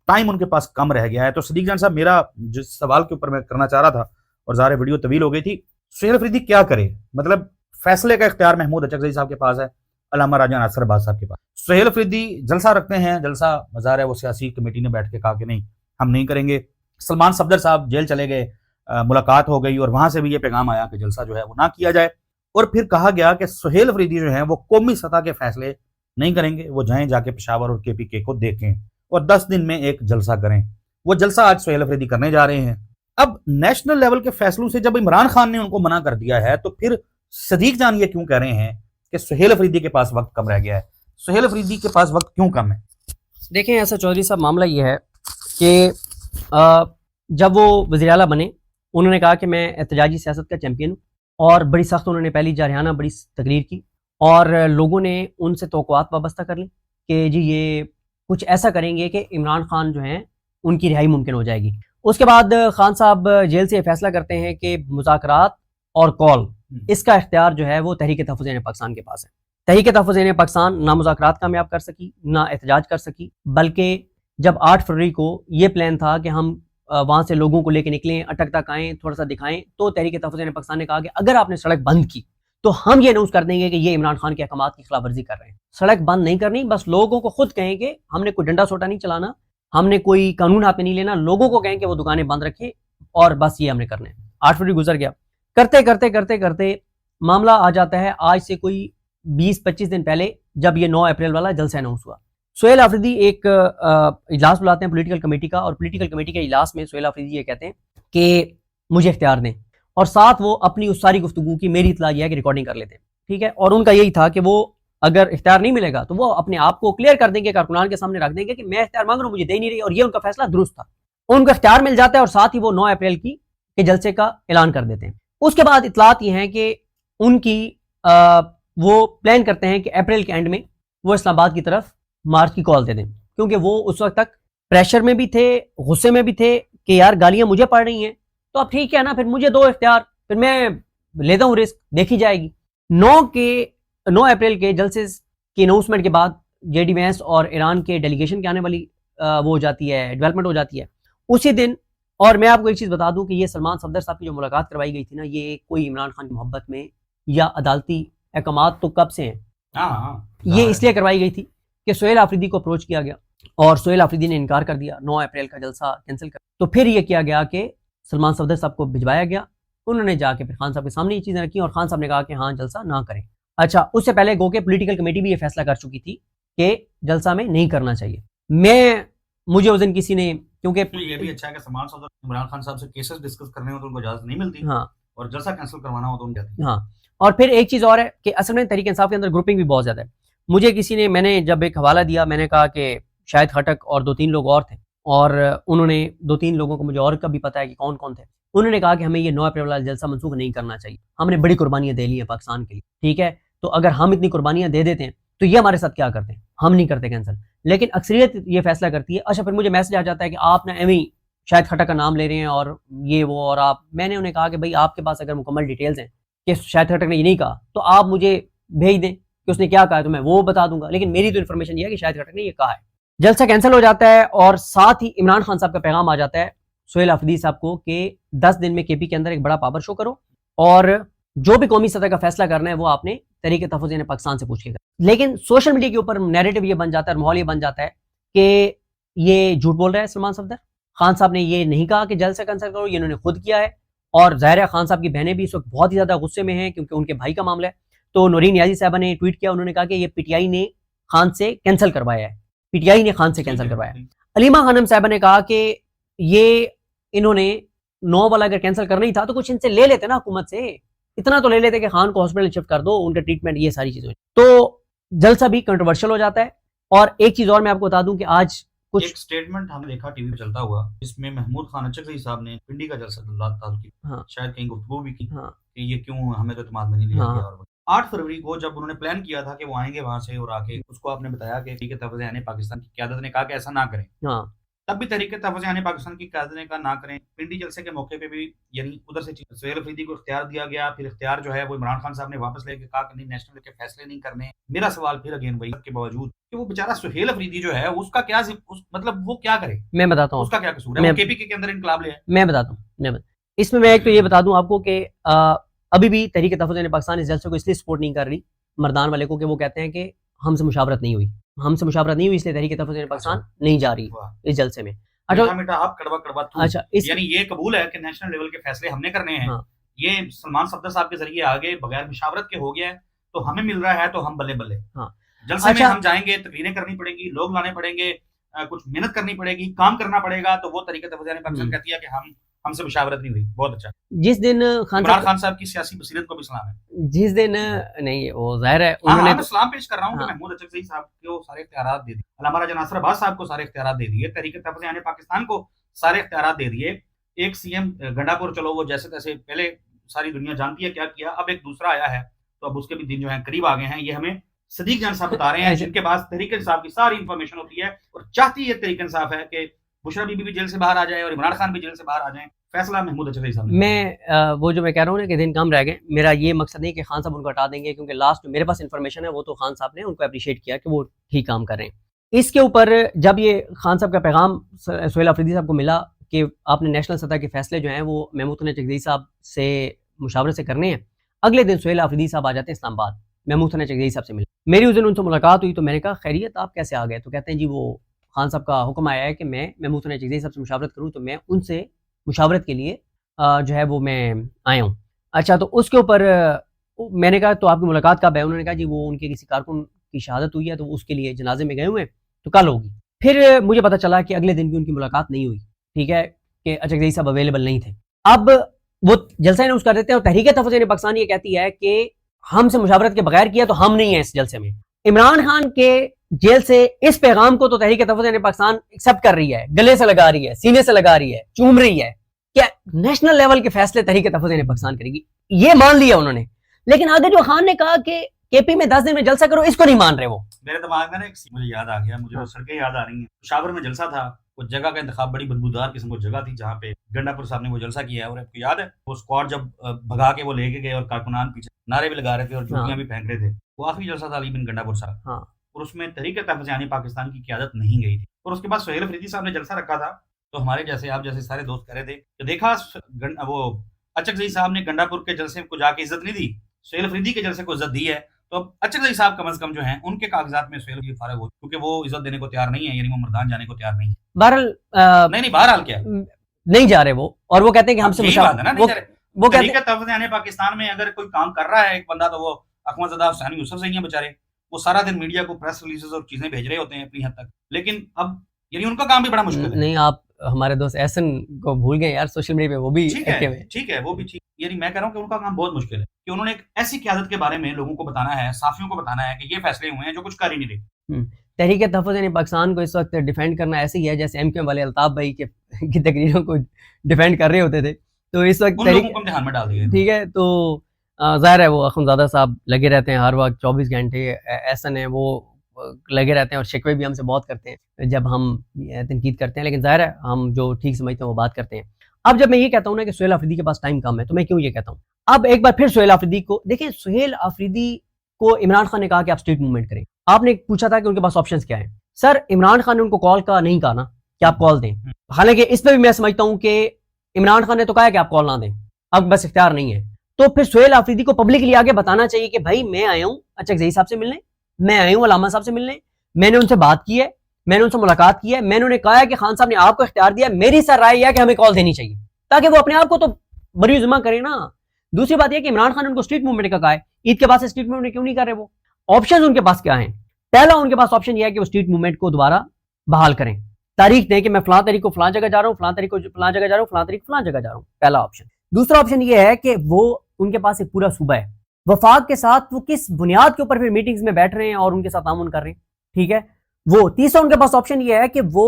ٹائم ان کے پاس کم رہ گیا ہے. تو صدیق جان صاحب میرا جس سوال کے اوپر میں کرنا چاہ رہا تھا اور ظاہر ویڈیو طویل ہو گئی تھی, سہیل آفریدی کیا کرے؟ مطلب فیصلے کا اختیار محمود اچکزئی صاحب کے پاس ہے, علامہ راجہ ناصر عباس صاحب کے پاس. سہیل آفریدی جلسہ رکھتے ہیں, جلسہ مزار ہے وہ سیاسی کمیٹی نے بیٹھ کے کہا کہ نہیں ہم نہیں کریں گے. سلمان صفدر صاحب جیل چلے گئے, ملاقات ہو گئی اور وہاں سے بھی یہ پیغام آیا کہ جلسہ جو ہے وہ نہ کیا جائے. اور پھر کہا گیا کہ سہیل آفریدی جو ہیں وہ قومی سطح کے فیصلے نہیں کریں گے, وہ جائیں جا کے پشاور اور KPK کو دیکھیں اور 10 دن میں ایک جلسہ کریں. وہ جلسہ آج سہیل آفریدی کرنے جا رہے ہیں. اب نیشنل لیول کے فیصلوں سے جب عمران خان نے ان کو منع کر دیا ہے تو پھر صدیق جان یہ کیوں کہہ رہے ہیں کہ سہیل آفریدی کے پاس وقت کم رہ گیا ہے؟ سہیل آفریدی کے پاس وقت کیوں کم ہے؟ دیکھیں ایسا چودھری صاحب, معاملہ یہ ہے کہ جب وہ وزیر اعلیٰ بنے انہوں نے کہا کہ میں احتجاجی سیاست کا چیمپئن ہوں, اور بڑی سخت انہوں نے پہلی جارحانہ بڑی تقریر کی اور لوگوں نے ان سے توقعات وابستہ کر لیں کہ جی یہ کچھ ایسا کریں گے کہ عمران خان جو ہیں ان کی رہائی ممکن ہو جائے گی. اس کے بعد خان صاحب جیل سے یہ فیصلہ کرتے ہیں کہ مذاکرات اور کال اس کا اختیار جو ہے وہ تحریک تحفظ پاکستان کے پاس ہے. تحریک تحفظ پاکستان نہ مذاکرات کامیاب کر سکی نہ احتجاج کر سکی, بلکہ جب 8 فروری کو یہ پلان تھا کہ ہم وہاں سے لوگوں کو لے کے نکلیں, اٹک تک آئیں, تھوڑا سا دکھائیں, تو تحریک تحفظ پاکستان نے کہا کہ اگر آپ نے سڑک بند کی تو ہم یہ اناؤنس کر دیں گے کہ یہ عمران خان کے احکامات کی خلاف ورزی کر رہے ہیں. سڑک بند نہیں کرنی, بس لوگوں کو خود کہیں کہ ہم نے کوئی ڈنڈا سوٹا نہیں چلانا, ہم نے کوئی قانون ہاتھ میں نہیں لینا, لوگوں کو کہیں کہ وہ دکانیں بند رکھیں اور بس یہ ہم نے کرنا ہے. 8 فروری گزر گیا, کرتے کرتے کرتے کرتے معاملہ آ جاتا ہے آج سے کوئی 20-25 دن پہلے جب یہ 9 اپریل والا جلسہ اناؤنس ہوا. سہیل آفریدی ایک اجلاس بلاتے ہیں پولیٹیکل کمیٹی کا, اور پولیٹیکل کمیٹی کے اجلاس میں سہیل آفریدی یہ کہتے ہیں کہ مجھے اختیار دیں, اور ساتھ وہ اپنی اس ساری گفتگو کی میری اطلاع یہ ہے کہ ریکارڈنگ کر لیتے ہیں. ٹھیک ہے, اور ان کا یہی تھا کہ وہ اگر اختیار نہیں ملے گا تو وہ اپنے آپ کو کلیئر کر دیں گے, کارکنان کے سامنے رکھ دیں گے کہ میں اختیار مانگ رہا ہوں, مجھے دے نہیں رہی, اور یہ ان کا فیصلہ درست تھا. ان کو اختیار مل جاتا ہے اور ساتھ ہی وہ 9 اپریل کے جلسے کا اعلان کر دیتے ہیں. اس کے بعد اطلاعات یہ ہیں کہ ان کی وہ پلان کرتے ہیں کہ اپریل کے اینڈ میں وہ اسلام آباد کی طرف مارچ کی کال دے دیں, کیونکہ وہ اس وقت تک پریشر میں بھی تھے, غصے میں بھی تھے کہ یار گالیاں مجھے پڑ رہی ہیں, تو اب ٹھیک ہے نا, پھر مجھے دو اختیار, پھر میں لیتا ہوں رسک, دیکھی جائے گی. 9 اپریل کے جلسے کی اناؤنسمنٹ کے بعد JD وینس اور ایران کے ڈیلیگیشن کے آنے والی وہ ہو جاتی ہے, ڈیولپمنٹ ہو جاتی ہے اسی دن. اور میں آپ کو ایک چیز بتا دوں کہ یہ سلمان صفدر صاحب کی جو ملاقات کروائی گئی تھی نا, یہ کوئی عمران خان کی محبت میں یا عدالتی احکامات تو کب سے ہیں, یہ اس لیے کروائی گئی تھی کہ سہیل آفریدی کو اپروچ کیا گیا اور سہیل آفریدی نے انکار کر دیا, 9 اپریل کا جلسہ کینسل کر. تو پھر یہ کیا گیا کہ سلمان صفدر صاحب کو بھجوایا گیا, انہوں نے جا کے پھر خان صاحب کے سامنے یہ چیزیں رکھی اور خان صاحب نے کہا کہ ہاں جلسہ نہ کریں. اچھا, اس سے پہلے گو کہ پولیٹیکل کمیٹی بھی یہ فیصلہ کر چکی تھی کہ جلسہ میں نہیں کرنا چاہیے. مجھے اس دن کسی نے, کیونکہ یہ بھی اچھا ہے کہ سلمان صفدر عمران خان صاحب سے کیسز ڈسکس کرنے ہو تو ان کو اجازت نہیں ملتی, ہاں, اور جلسہ کینسل کروانا ہو تو ان جاتی. ہاں, اور پھر ایک چیز اور ہے کہ اصل میں تحریک انصاف کے اندر گروپنگ بھی بہت زیادہ ہے. مجھے کسی نے, میں نے جب ایک حوالہ دیا, میں نے کہا کہ شاید خٹک اور 2-3 لوگ اور تھے, اور انہوں نے 2-3 لوگوں کو, مجھے اور کا بھی پتا ہے کہ کون کون تھے, انہوں نے کہا کہ ہمیں یہ 9 اپریل والا جلسہ منسوخ نہیں کرنا چاہیے, ہم نے بڑی قربانیاں دے لی ہیں پاکستان کے لیے. ٹھیک ہے, تو اگر ہم اتنی قربانیاں دے دیتے ہیں تو یہ ہمارے ساتھ کیا کرتے ہیں, ہم نہیں کرتے کینسل, لیکن اکثریت یہ فیصلہ کرتی ہے. اچھا, پھر مجھے میسج آ جاتا ہے کہ آپ نے ایویں شاید خٹک کا نام لے رہے ہیں اور یہ وہ, اور آپ, میں نے انہیں کہا کہ بھائی آپ کے پاس اگر مکمل ڈیٹیلز ہیں کہ شاید خٹک نے یہ نہیں کہا تو آپ مجھے بھیج دیں کہ اس نے کیا کہا ہے, تو میں وہ بتا دوں گا, لیکن میری تو انفارمیشن یہ ہے کہ شاید خٹک نے یہ کہا ہے. جلسہ کینسل ہو جاتا ہے اور ساتھ ہی عمران خان صاحب کا پیغام آ جاتا ہے سہیل آفریدی صاحب کو کہ 10 دن میں KP کے اندر ایک بڑا پاور شو کرو, اور جو بھی قومی سطح کا فیصلہ کرنا ہے وہ آپ نے تحریک تحفظ پاکستان سے پوچھے گا. لیکن سوشل میڈیا کے اوپر نیریٹو یہ بن جاتا ہے اور ماحول یہ بن جاتا ہے کہ یہ جھوٹ بول رہا ہے سلمان صفدر, خان صاحب نے یہ نہیں کہا کہ جلسہ کینسل کرو, یہ انہوں نے خود کیا ہے. اور ظاہر ہے خان صاحب کی بہنیں بھی اس وقت بہت ہی زیادہ غصے میں ہیں کیونکہ ان کے بھائی کا معاملہ ہے. تو نورین نیازی صاحبہ نے ٹویٹ کیا, انہوں نے کہا کہ یہ PTI نے خان سے کینسل کروایا ہے, PTI نے خان سے کینسل کروایا. علیمہ خانم صاحبہ نے کہا کہ یہ انہوں نے 9 والا اگر کینسل کرنا ہی تھا تو کچھ ان سے لے لیتے نا, حکومت سے اتنا تو لے لیتے کہ خان کو ہاسپٹل شفٹ کر دو, ان کا ٹریٹمنٹ, یہ ساری چیزیں. تو جلسہ بھی کنٹروورشل ہو جاتا ہے. اور ایک چیز اور میں آپ کو بتا دوں کہ آج کچھ ایک سٹیٹمنٹ ہم نے دیکھا ٹی وی پہ چلتا ہوا جس میں محمود خان اچکزئی صاحب نے پنڈی کا جلسہ تعلق کی، ہاں شاید کہیں گفتگو بھی کی ہاں کہ یہ کیوں ہمیں تو اعتماد میں نہیں لیا ہاں گیا۔ اور 8 فروری کو جب انہوں نے پلان کیا تھا کہ وہ آئیں گے وہاں سے اور آ کے اس کو آپ نے بتایا کہ ٹھیک ہے تحفظ عین پاکستان کی قیادت نے کہا کہ ایسا نہ کریں، ہاں تب بھی تحریک تحفظ عین پاکستان کی قیادت نے کہا نہ کریں۔ پنڈی جلسے کے موقع پہ بھی یعنی ادھر سے سہیل افریدی کو اختیار دیا گیا، پھر اختیار جو ہے وہ عمران خان صاحب نے واپس لے کے کہا کہ نہیں نیشنل کے فیصلے نہیں کرنے۔ میرا سوال پھر اگین وہی کے باوجود کہ وہ بیچارہ سہیل افریدی جو ہے اس کا کیا مطلب وہ کیا کرے، میں بتاتا ہوں اس کا کیا قصور ہے؟ وہ کے پی کے اندر انقلاب لے ہے۔ میں بتاتا ہوں اس میں ایک تو یہ بتا دوں آپ کو کہ ابھی بھی تحریک تحفظ عین پاکستان اس جلسے کو اس لیے سپورٹ نہیں کر رہی مردان والے کو کہ وہ کہتے ہیں کہ ہم سے مشاورت نہیں ہوئی اس لیے تحریک تحفظ عین پاکستان نہیں جا رہی اس جلسے میں۔ میٹھا میٹھا آپ کڑوا کڑوا تو اچھا یعنی یہ قبول ہے کہ نیشنل لیول کے فیصلے ہم نے کرنے ہیں، یہ سلمان صفدر صاحب کے ذریعے آگے بغیر مشاورت کے ہو گیا ہے تو ہمیں مل رہا ہے تو ہم بلے بلے۔ جلسے میں ہم جائیں گے، تقریریں کرنی پڑیں گی، لوگ لانے پڑیں گے، کچھ محنت کرنی پڑے گی، کام کرنا پڑے گا، تو وہ تحریک تحفظ عین پاکستان کہتی ہے کہ ہم سے مشاورت نہیں ہوئی۔ بہت اچھا، جس دن عمران خان صاحب کی سیاسی بصیرت کو بھی سلام ہے۔ جس دن نہیں وہ ظاہر ہے انہوں نے سلام پیش کر رہا ہوں کہ محمود اچکزئی صاحب کو سارے اختیارات دے دیے، علامہ راجہ ناصر عباس صاحب کو سارے اختیارات دے دیے، تحریک تحفظ عین پاکستان کو سارے اختیارات دے دیے۔ ایک سی ایم گنڈا پور چلو وہ جیسے تیسے پہلے ساری دنیا جانتی ہے کیا کیا، اب ایک دوسرا آیا ہے تو اب اس کے بھی دن جو ہیں قریب آ گئے ہیں۔ یہ ہمیں صدیق جان صاحب بتا رہے ہیں جن کے پاس تحریک انصاف کی ساری انفارمیشن ہوتی ہے اور چاہتی ہے تحریک انصاف ہے کہ بشرا بی بی بھی جیل سے باہر آ جائے اور عمران خان بھی جیل سے باہر آ جائیں۔ فیصلہ محمود اچکزئی صاحب نے میں وہ جو میں کہہ رہا ہوں نا کہ دن کم رہ گئے، میرا یہ مقصد نہیں کہ خان صاحب ان کو ہٹا دیں گے، کیونکہ لاسٹ میرے پاس انفارمیشن ہے وہ تو خان صاحب نے ان کو اپریشیٹ کیا کہ وہ ٹھیک کام کر رہے ہیں۔ اس کے اوپر جب یہ خان صاحب کا پیغام سہیل افریدی صاحب کو ملا کہ آپ نے نیشنل سطح کے فیصلے جو ہیں وہ محمود خان اچکزئی صاحب سے مشاورت سے کرنے ہیں، اگلے دن سہیل افریدی صاحب آ جاتے ہیں اسلام آباد محمود خان اچکزئی صاحب سے ملے۔ میری اس دن ان سے ملاقات ہوئی تو میں نے کہا خیریت آپ کیسے آ گئے؟ تو کہتے ہیں جی وہ خان صاحب کا حکم آیا ہے کہ میں محمود خان اچکزئی صاحب سے مشاورت کروں، تو میں ان سے مشاورت کے لیے جو ہے وہ میں آیا ہوں۔ اچھا تو اس کے اوپر میں نے کہا تو آپ کی ملاقات کب ہے؟ انہوں نے کہا جی وہ ان کے کسی کارکن کی شہادت ہوئی ہے تو اس کے لیے جنازے میں گئے ہوئے ہیں تو کل ہوگی۔ پھر مجھے پتہ چلا کہ اگلے دن بھی ان کی ملاقات نہیں ہوئی، ٹھیک ہے، کہ اچکزئی صاحب اویلیبل نہیں تھے۔ اب وہ جلسہ اناؤنس کر دیتے ہیں اور تحریک تحفظ عین پاکستان یہ کہتی ہے کہ ہم سے مشاورت کے بغیر کیا تو ہم نہیں ہیں اس جلسے میں۔ عمران خان کے جیل سے اس پیغام کو تو تحریک تحفظ عین پاکستان ایکسیپٹ کر رہی ہے، گلے سے لگا رہی ہے، سینے سے لگا رہی ہے، چوم رہی ہے کہ نیشنل لیول کے فیصلے تحریک تحفظ عین پاکستان کرے گی، یہ مان لیا انہوں نے۔ لیکن آگے جو خان نے کہا کہ کے پی میں 10 دن میں جلسہ کرو، اس کو نہیں مان رہے وہ۔ میرے دماغ میں نا مجھے یاد آ گیا، مجھے وہ سڑکیں یاد آ رہی ہیں۔ پشاور میں جلسہ تھا، وہ جگہ کا انتخاب بڑی بدبودار قسم کی جگہ تھی جہاں پہ گنڈا پور صاحب نے وہ جلسہ کیا ہے، اور آپ کو یاد ہے وہ اسکواڈ جب بھگا کے وہ لے کے گئے اور کارکنان پیچھے نعرے بھی لگا رہے تھے اور جوتیاں بھی پھینک رہے تھے، وہ آخری جلسہ تھا علی بن گنڈا پور صاحب، اور اس میں تحریک تحفظ عین پاکستان کی قیادت نہیں گئی تھی۔ اور اس کے بعد سہیل افریدی صاحب نے جلسہ رکھا تھا، تو ہمارے جیسے آپ جیسے سارے دوست کہہ رہے تھے کہ دیکھا وہ اچکزئی صاحب نے گنڈا پور کے جلسے کو جا کے عزت نہیں دی، سہیل افریدی کے جلسے کو عزت دی ہے، تو اب اچکزئی صاحب کم از کم جو ہیں ان کے کاغذات میں سہیل فارغ ہو، کیونکہ وہ عزت دینے کو تیار نہیں ہے، یعنی وہ مردان جانے کو تیار نہیں ہے۔ بہرحال نہیں بہرحال کیا نہیں جا رہے وہ، اور وہ کہتے ہیں کہ ہم سے وہ تحریک تحفظ عین پاکستان میں اگر کوئی کام کر رہا ہے ایک بندہ تو وہ احمد زدہ حسین یوسف سے ہی ہیں بیچارے، وہ سارا دن میڈیا کو پریس ریلیزز اور چیزیں بھیج رہے ہوتے ہیں اپنی حد تک، لیکن اب یعنی ان کا کام بھی بڑا مشکل ہے۔ نہیں آپ ہمارے دوست احسن کو بھول گئے یار، سوشل میڈیا پہ وہ بھی ٹھیک ہے وہ بھی ٹھیک، یعنی میں کہہ رہا ہوں کہ ان کا کام بہت مشکل ہے کہ انہوں نے ایک ایسی قیادت کے بارے میں لوگوں کو بتانا ہے، صحافیوں کو بتانا ہے کہ یہ فیصلے ہوئے ہیں جو کچھ کر ہی نہیں رہے۔ تحریک تحفظ عین پاکستان کو اس وقت ڈیفینڈ کرنا ایسے ہی ہے جیسے ایم کیو ایم والے الطاف بھائی کی تقریروں کو ڈیفینڈ کر رہے ہوتے تھے، تو اس وقت دھیان میں ڈال دیا ٹھیک ہے، تو ظاہر ہے وہ اخونزادہ صاحب لگے رہتے ہیں ہر وقت 24 گھنٹے، احسن ہے وہ لگے رہتے ہیں اور شکوے بھی ہم سے بہت کرتے ہیں جب ہم تنقید کرتے ہیں، لیکن ظاہر ہے ہم جو ٹھیک سمجھتے ہیں وہ بات کرتے ہیں۔ اب جب میں یہ کہتا ہوں نا کہ سہیل افریدی کے پاس ٹائم کم ہے، تو میں کیوں یہ کہتا ہوں؟ اب ایک بار پھر سہیل افریدی کو دیکھیں، سہیل افریدی کو عمران خان نے کہا کہ آپ اسٹیٹ موومنٹ کریں، آپ نے پوچھا تھا کہ ان کے پاس آپشنز کیا ہیں، سر عمران خان نے ان کو کال کا نہیں کہا نا کہ آپ کال دیں، حالانکہ اس پہ بھی میں سمجھتا ہوں کہ عمران خان نے تو کہا کہ آپ کال نہ دیں، اب بس اختیار نہیں ہے، تو پھر سہیل افریدی کو پبلکلی آگے بتانا چاہیے کہ بھائی میں آیا ہوں اچکزئی صاحب سے ملنے، میں آیا ہوں علامہ صاحب سے ملنے، میں نے ان سے بات کی ہے، میں نے ان سے ملاقات کی ہے، میں نے انہیں کہا ہے کہ خان صاحب نے آپ کو اختیار دیا، میری سر رائے ہے کہ ہمیں کال دینی چاہیے تاکہ وہ اپنے آپ کو تو بری ذمہ کرے نا۔ دوسری بات یہ کہ عمران خان نے ان کو اسٹریٹ موومنٹ کا کہا ہے، عید کے بعد سے اسٹریٹ موومنٹ کیوں نہیں کر رہے؟ وہ آپشن ان کے پاس کیا ہیں؟ پہلا ان کے پاس آپشن یہ ہے کہ وہ اسٹریٹ موومنٹ کو دوبارہ بحال کریں، تاریخ دیں کہ میں فلاں تاریخ کو فلاں جگہ جا رہا ہوں، فلاں تاریخ کو فلاں جگہ جا رہا ہوں، فلاں تاریخ فلاں جگہ جا رہا ہوں، پہلا آپشن۔ دوسرا آپشن یہ ہے کہ وہ ان کے پاس ایک پورا صوبہ ہے، وفاق کے ساتھ وہ کس بنیاد کے اوپر پھر میٹنگز میں بیٹھ رہے ہیں اور ان کے ساتھ تعاون کر رہے ہیں، ٹھیک ہے۔ وہ تیسرا ان کے پاس آپشن یہ ہے کہ وہ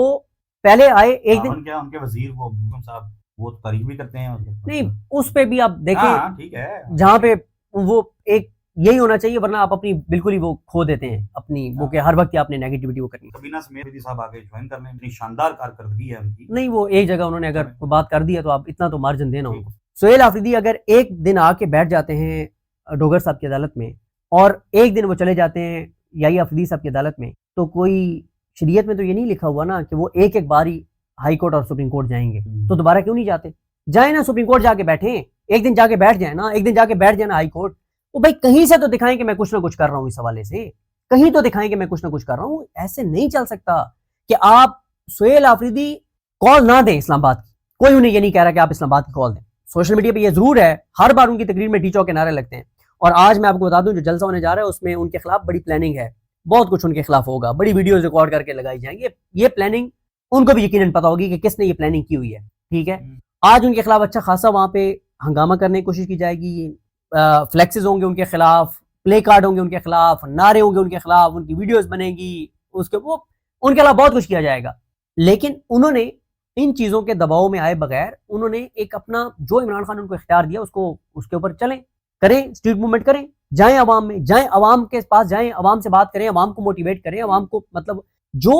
پہلے آئے ایک دن، ان کے وزیر وہ حکم صاحب وہ تعریف بھی کرتے ہیں نہیں اس پہ بھی آپ دیکھیں ہاں ٹھیک ہے جہاں پہ وہ ایک یہی ہونا چاہیے، ورنہ آپ اپنی بالکل ہی وہ کھو دیتے ہیں اپنی وہ کہ ہر وقت آپ نے نیگیٹیوٹی وہ کرنی. کبینہ سمیت صاحب آگے جوائن کر لیں، اتنی شاندار کارکردگی ہے ان کی. نہیں وہ ایک جگہ انہوں نے اگر کوئی بات کر دی ہے تو آپ اتنا تو مارجن دینا ان کو. سہیل آفریدی اگر ایک دن آ کے بیٹھ جاتے ہیں ڈوگر صاحب کی عدالت میں اور ایک دن وہ چلے جاتے ہیں یحییٰ آفریدی صاحب کی عدالت میں، تو کوئی شریعت میں تو یہ نہیں لکھا ہوا نا کہ وہ ایک ایک باری ہائی کورٹ اور سپریم کورٹ جائیں گے، تو دوبارہ کیوں نہیں جاتے؟ جائیں نا سپریم کورٹ جا کے بیٹھیں، ایک دن جا کے بیٹھ جائیں نا، ایک دن جا کے بیٹھ جائیں نا ہائی کورٹ. وہ بھائی کہیں سے تو دکھائیں کہ میں کچھ نہ کچھ کر رہا ہوں، اس حوالے سے کہیں تو دکھائیں کہ میں کچھ نہ کچھ کر رہا ہوں. ایسے نہیں چل سکتا کہ آپ سہیل آفریدی کال نہ دیں اسلام آباد کی. کوئی انہیں یہ نہیں کہہ رہا کہ آپ اسلام آباد کی کال دیں. سوشل میڈیا پہ یہ ضرور ہے، ہر بار ان کی تقریر میں ٹی چوک کے نعرے لگتے ہیں. اور آج میں آپ کو بتا دوں جو جلسہ ہونے جا رہا ہے اس میں ان کے خلاف بڑی پلاننگ ہے، بہت کچھ ان کے خلاف ہوگا، بڑی ویڈیوز ریکارڈ کر کے لگائی جائیں گے. یہ پلاننگ ان کو بھی یقیناً پتا ہوگی کہ کس نے یہ پلاننگ کی ہوئی ہے. ٹھیک ہے، آج ان کے خلاف اچھا خاصا وہاں پہ ہنگامہ کرنے کی کوشش کی جائے گی، فلیکسز ہوں گے ان کے خلاف، پلے کارڈ ہوں گے ان کے خلاف، نعرے ہوں گے ان کے خلاف، ان کی ویڈیوز بنے گی، اس کے وہ ان کے خلاف بہت کچھ کیا جائے گا. لیکن انہوں نے ان چیزوں کے دباؤ میں آئے بغیر انہوں نے ایک اپنا جو عمران خان نے ان کو اختیار دیا اس کے اوپر چلیں، کریں، اسٹریٹ موومنٹ کریں، جائیں عوام میں، جائیں عوام کے پاس، جائیں عوام سے بات کریں، عوام کو موٹیویٹ کریں، عوام کو مطلب جو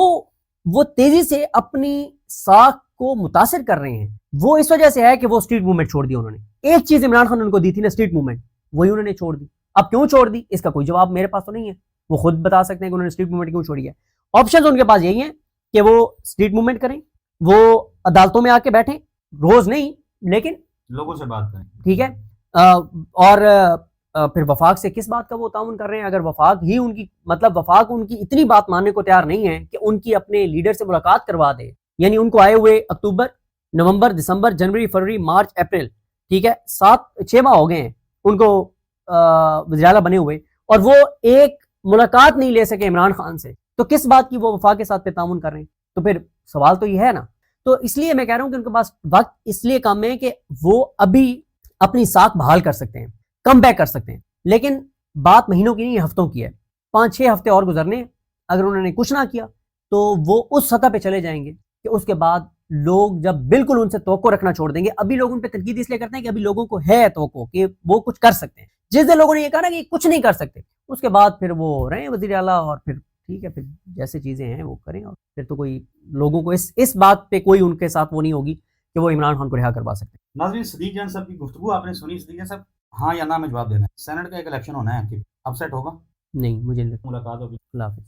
وہ تیزی سے اپنی ساکھ کو متاثر کر رہے ہیں وہ اس وجہ سے ہے کہ وہ اسٹریٹ موومنٹ چھوڑ دی انہوں نے. ایک چیز عمران خان نے ان کو دی تھی نا اسٹریٹ موومنٹ، وہی انہوں نے چھوڑ دی. اب کیوں چھوڑ دی اس کا کوئی جواب میرے پاس تو نہیں ہے، وہ خود بتا سکتے ہیں کہ انہوں نے اسٹریٹ موومنٹ کیوں چھوڑی ہے. آپشنز ان کے پاس یہی ہیں کہ وہ اسٹریٹ موومنٹ کریں، وہ عدالتوں میں آ کے بیٹھیں، روز نہیں لیکن لوگوں سے بات کریں. ٹھیک ہے، اور پھر وفاق سے کس بات کا وہ تعاون کر رہے ہیں؟ اگر وفاق ہی ان کی مطلب وفاق ان کی اتنی بات ماننے کو تیار نہیں ہے کہ ان کی اپنے لیڈر سے ملاقات کروا دے، یعنی ان کو آئے ہوئے اکتوبر، نومبر، دسمبر، جنوری، فروری، مارچ، اپریل، ٹھیک ہے 6 ماہ ہو گئے ہیں ان کو وزیر اعلیٰ بنے ہوئے، اور وہ ایک ملاقات نہیں لے سکے عمران خان سے، تو کس بات کی وہ وفاق کے ساتھ پہ تعاون کر رہے ہیں؟ تو پھر سوال تو یہ ہے نا. تو اس لیے میں کہہ رہا ہوں کہ ان کے پاس وقت اس لیے کم ہے کہ وہ ابھی اپنی ساکھ بحال کر سکتے ہیں، کم بیک کر سکتے ہیں. لیکن بات مہینوں کی نہیں، ہفتوں کی ہے. 5-6 ہفتے اور گزرنے، اگر انہوں نے کچھ نہ کیا تو وہ اس سطح پہ چلے جائیں گے کہ اس کے بعد لوگ جب بالکل ان سے توقع رکھنا چھوڑ دیں گے. ابھی لوگ ان پہ تنقید اس لیے کرتے ہیں کہ ابھی لوگوں کو ہے توقع کہ وہ کچھ کر سکتے ہیں. جس دن لوگوں نے یہ کہا نا کہ کچھ نہیں کر سکتے، اس کے بعد پھر وہ رہے وزیر اعلیٰ، اور پھر ٹھیک ہے، پھر جیسے چیزیں ہیں وہ کریں، اور پھر تو کوئی لوگوں کو اس بات پہ کوئی ان کے ساتھ وہ نہیں ہوگی کہ وہ عمران خان کو رہا کروا سکتے ہیں. ناظرین، صدیق جان صاحب کی گفتگو آپ نے سنی. صدیق جان صاحب ہاں یا نہ میں جواب دینا ہے. سینٹ کا ایک الیکشن ہونا ہے، اب سیٹ ہوگا؟ نہیں مجھے ملاقات ہوگی. اللہ حافظ.